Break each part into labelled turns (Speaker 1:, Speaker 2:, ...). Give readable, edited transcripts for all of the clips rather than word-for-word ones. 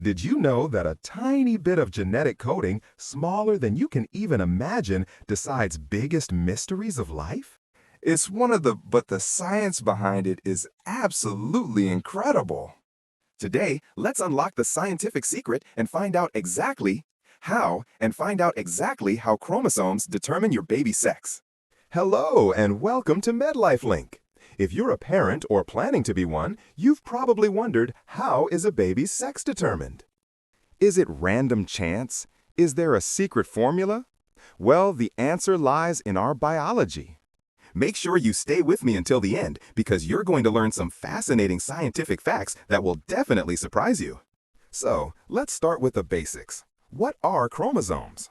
Speaker 1: Did you know that a tiny bit of genetic coding, smaller than you can even imagine, decides biggest mysteries of life?
Speaker 2: It's but the science behind it is absolutely incredible. Today, let's unlock the scientific secret and find out exactly how chromosomes determine your baby's sex.
Speaker 1: Hello and welcome to Medlifelink. If you're a parent or planning to be one, you've probably wondered, how is a baby's sex determined? Is it random chance? Is there a secret formula? Well, the answer lies in our biology. Make sure you stay with me until the end because you're going to learn some fascinating scientific facts that will definitely surprise you. So, let's start with the basics. What are chromosomes?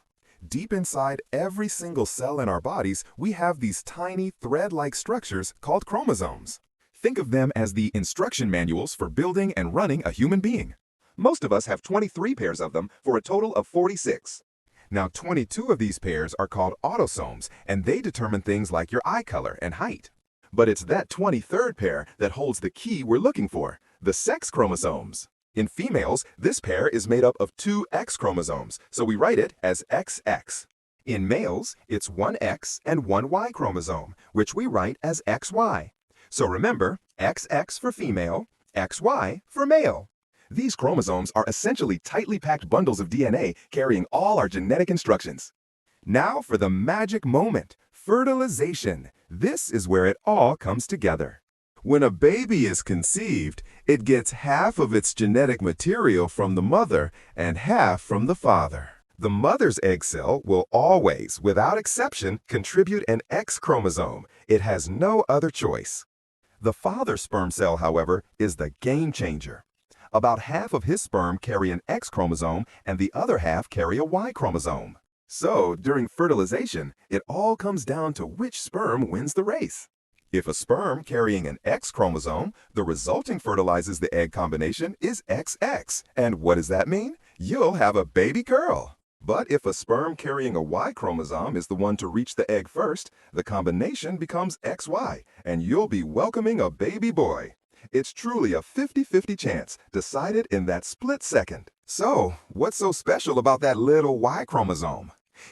Speaker 1: Deep inside every single cell in our bodies, we have these tiny thread-like structures called chromosomes. Think of them as the instruction manuals for building and running a human being. Most of us have 23 pairs of them for a total of 46. Now, 22 of these pairs are called autosomes, and they determine things like your eye color and height. But it's that 23rd pair that holds the key we're looking for, the sex chromosomes. In females, this pair is made up of 2 X chromosomes, so we write it as XX. In males, it's 1 X and 1 Y chromosome, which we write as XY. So remember, XX for female, XY for male. These chromosomes are essentially tightly packed bundles of DNA carrying all our genetic instructions. Now for the magic moment, fertilization. This is where it all comes together. When a baby is conceived, it gets half of its genetic material from the mother and half from the father. The mother's egg cell will always, without exception, contribute an X chromosome. It has no other choice. The father's sperm cell, however, is the game changer. About half of his sperm carry an X chromosome and the other half carry a Y chromosome. So, during fertilization, it all comes down to which sperm wins the race. If a sperm carrying an X chromosome, the resulting fertilizes the egg combination is XX. And what does that mean? You'll have a baby girl. But if a sperm carrying a Y chromosome is the one to reach the egg first, the combination becomes XY, and you'll be welcoming a baby boy. It's truly a 50-50 chance, decided in that split second. So, what's so special about that little Y chromosome?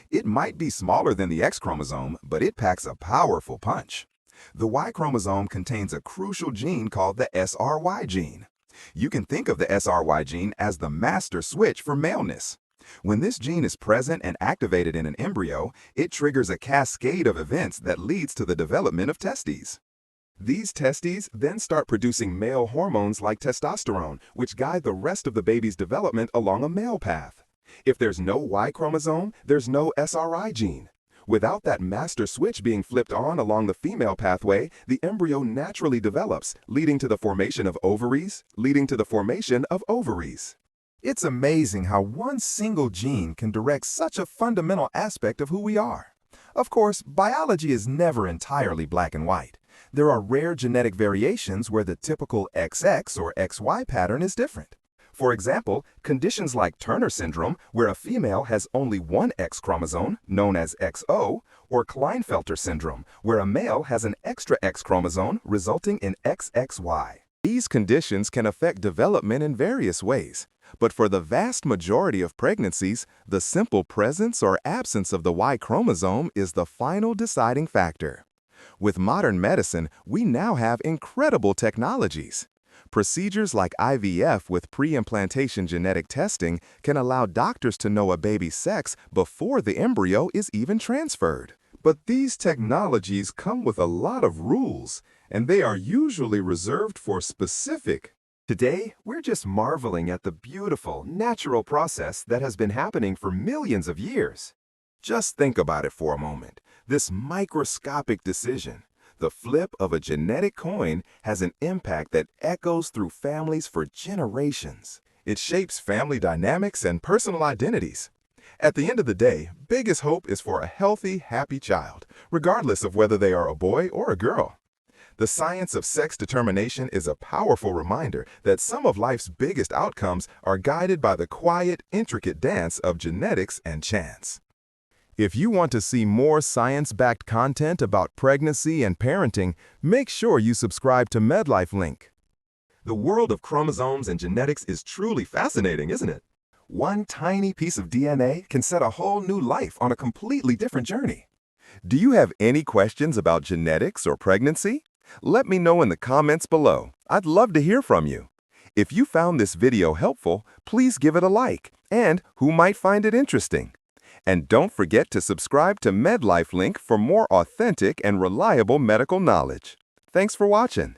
Speaker 1: It might be smaller than the X chromosome, but it packs a powerful punch. The Y chromosome contains a crucial gene called the SRY gene. You can think of the SRY gene as the master switch for maleness. When this gene is present and activated in an embryo, it triggers a cascade of events that leads to the development of testes. These testes then start producing male hormones like testosterone, which guide the rest of the baby's development along a male path. If there's no Y chromosome, there's no SRY gene. Without that master switch being flipped on along the female pathway, the embryo naturally develops, leading to the formation of ovaries, It's amazing how one single gene can direct such a fundamental aspect of who we are. Of course, biology is never entirely black and white. There are rare genetic variations where the typical XX or XY pattern is different. For example, conditions like Turner syndrome, where a female has only 1 X chromosome, known as XO, or Klinefelter syndrome, where a male has an extra X chromosome, resulting in XXY. These conditions can affect development in various ways. But for the vast majority of pregnancies, the simple presence or absence of the Y chromosome is the final deciding factor. With modern medicine, we now have incredible technologies. Procedures like IVF with pre-implantation genetic testing can allow doctors to know a baby's sex before the embryo is even transferred. But these technologies come with a lot of rules, and they are usually reserved for specific. Today, we're just marveling at the beautiful, natural process that has been happening for millions of years. Just think about it for a moment. This microscopic decision, the flip of a genetic coin, has an impact that echoes through families for generations. It shapes family dynamics and personal identities. At the end of the day, biggest hope is for a healthy, happy child, regardless of whether they are a boy or a girl. The science of sex determination is a powerful reminder that some of life's biggest outcomes are guided by the quiet, intricate dance of genetics and chance. If you want to see more science-backed content about pregnancy and parenting, make sure you subscribe to Medlifelink. The world of chromosomes and genetics is truly fascinating, isn't it? One tiny piece of DNA can set a whole new life on a completely different journey. Do you have any questions about genetics or pregnancy? Let me know in the comments below. I'd love to hear from you. If you found this video helpful, please give it a like, and who might find it interesting? And don't forget to subscribe to Medlifelink for more authentic and reliable medical knowledge. Thanks for watching.